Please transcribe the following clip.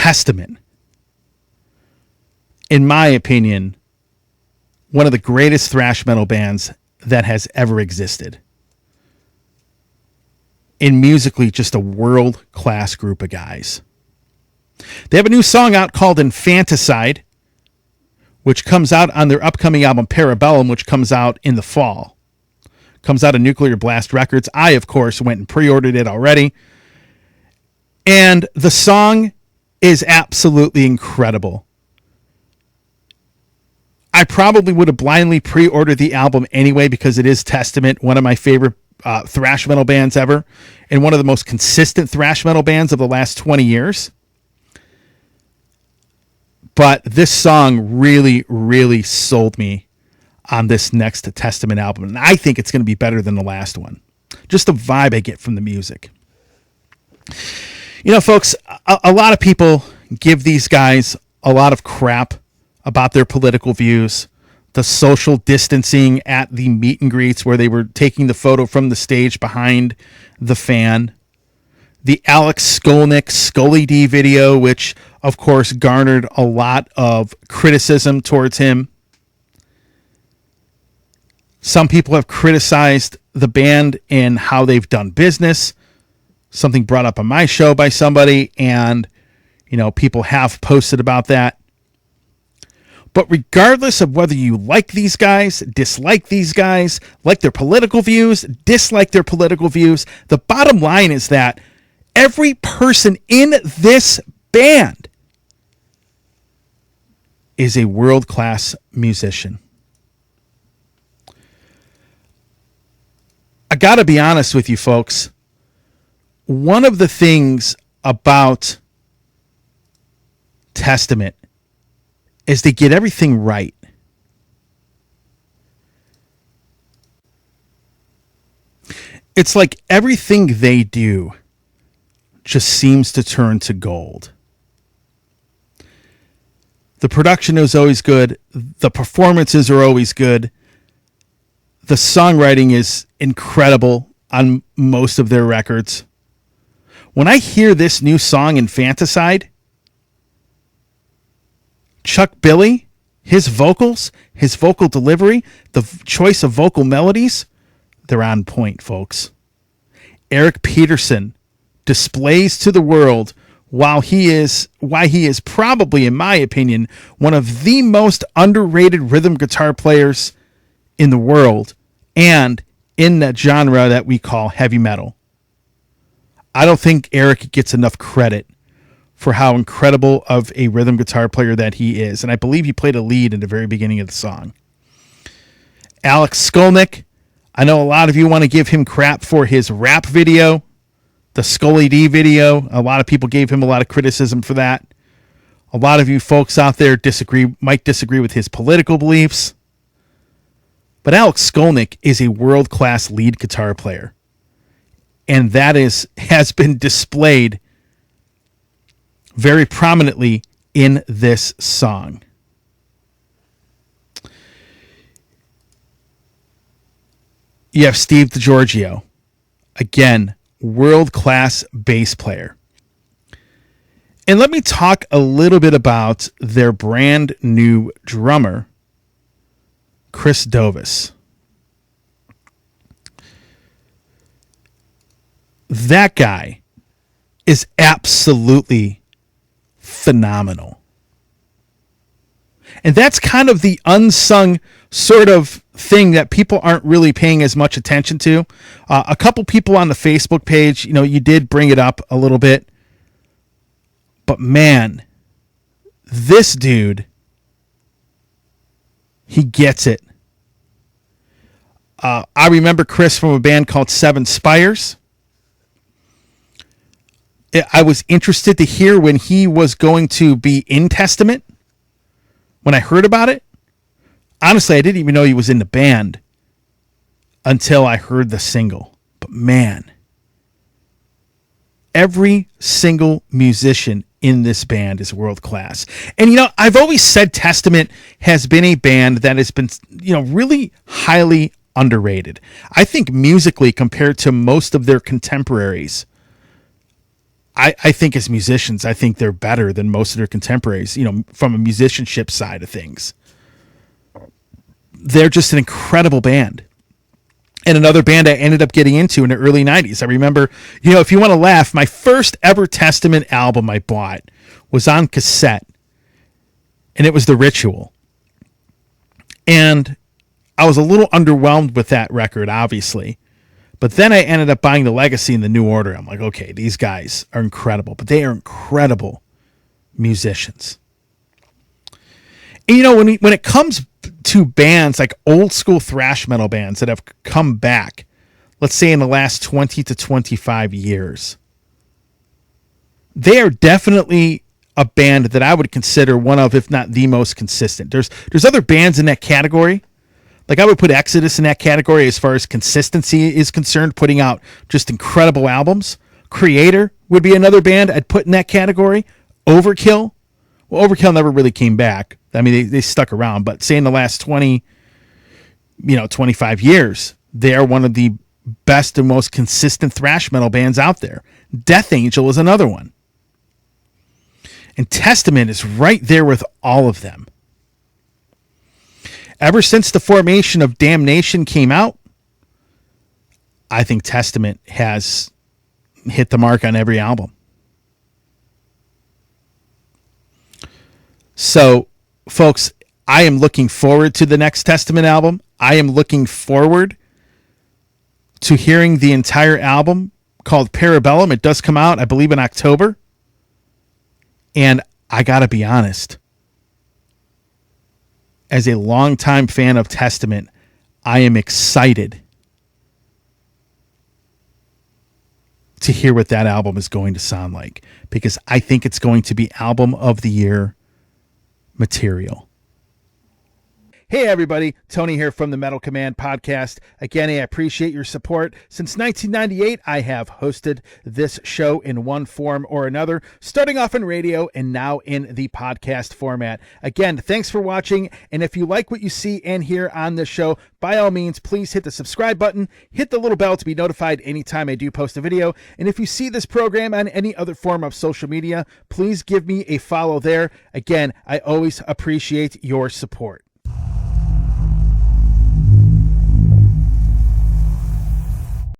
Testament, in my opinion, one of the greatest thrash metal bands that has ever existed. And musically, just a world-class group of guys. They have a new song out called Infanticide, which comes out on their upcoming album Parabellum, which comes out in the fall. Comes out of Nuclear Blast Records. I, of course, went and pre-ordered it already. And the song is absolutely incredible. I probably would have blindly pre-ordered the album anyway because it is Testament, one of my favorite thrash metal bands ever, and one of the most consistent thrash metal bands of the last 20 years. But this song really, really sold me on this next Testament album, and I think it's going to be better than the last one. Just the vibe I get from the music. You know, folks, a lot of people give these guys a lot of crap about their political views, the social distancing at the meet and greets where they were taking the photo from the stage behind the fan, the Alex Skolnick Scully D video, which of course garnered a lot of criticism towards him. Some people have criticized the band and how they've done business, something brought up on my show by somebody, and you know, people have posted about that. But regardless of whether you like these guys, dislike these guys, like their political views, dislike their political views, the bottom line is that every person in this band is a world-class musician. I got to be honest with you, folks. One of the things about Testament is they get everything right. It's like everything they do just seems to turn to gold. The production is always good. The performances are always good. The songwriting is incredible on most of their records. When I hear this new song, Infanticide, Chuck Billy, his vocals, his vocal delivery, the choice of vocal melodies, they're on point, folks. Eric Peterson displays to the world why he is probably, in my opinion, one of the most underrated rhythm guitar players in the world and in that genre that we call heavy metal. I don't think Eric gets enough credit for how incredible of a rhythm guitar player that he is. And I believe he played a lead in the very beginning of the song. Alex Skolnick, I know a lot of you want to give him crap for his rap video, the Scully D video. A lot of people gave him a lot of criticism for that. A lot of you folks out there might disagree with his political beliefs. But Alex Skolnick is a world-class lead guitar player. And that has been displayed very prominently in this song. You have Steve DiGiorgio, again, world-class bass player. And let me talk a little bit about their brand new drummer, Chris Dovis. That guy is absolutely phenomenal. And that's kind of the unsung sort of thing that people aren't really paying as much attention to. A couple people on the Facebook page, you did bring it up a little bit. But man, this dude, he gets it. I remember Chris from a band called Seven Spires. I was interested to hear when he was going to be in Testament. When I heard about it, honestly, I didn't even know he was in the band until I heard the single. But man, every single musician in this band is world class. And I've always said Testament has been a band that has been, really highly underrated. I think musically, compared to most of their contemporaries, I think as musicians, I think they're better than most of their contemporaries, from a musicianship side of things. They're just an incredible band. And another band I ended up getting into in the early 90s. I remember, if you want to laugh, my first ever Testament album I bought was on cassette, and it was The Ritual. And I was a little underwhelmed with that record, obviously. But then I ended up buying The Legacy and The New Order. I'm like, okay, these guys are incredible, but they are incredible musicians. And when it comes to bands like old school thrash metal bands that have come back, let's say in the last 20 to 25 years, they are definitely a band that I would consider one of, if not the most consistent. There's other bands in that category. Like I would put Exodus in that category as far as consistency is concerned, putting out just incredible albums. Creator would be another band I'd put in that category. Overkill. Well, Overkill never really came back. I mean, they stuck around, but say in the last 25 years, they are one of the best and most consistent thrash metal bands out there. Death Angel is another one. And Testament is right there with all of them. Ever since the formation of Damnation came out, I think Testament has hit the mark on every album. So, folks, I am looking forward to the next Testament album. I am looking forward to hearing the entire album called Parabellum. It does come out, I believe, in October. And I got to be honest, as a longtime fan of Testament, I am excited to hear what that album is going to sound like, because I think it's going to be album of the year material. Hey everybody, Tony here from the Metal Command podcast. Again, I appreciate your support. Since 1998, I have hosted this show in one form or another, starting off in radio and now in the podcast format. Again, thanks for watching, and if you like what you see and hear on this show, by all means, please hit the subscribe button, hit the little bell to be notified anytime I do post a video, and if you see this program on any other form of social media, please give me a follow there. Again, I always appreciate your support.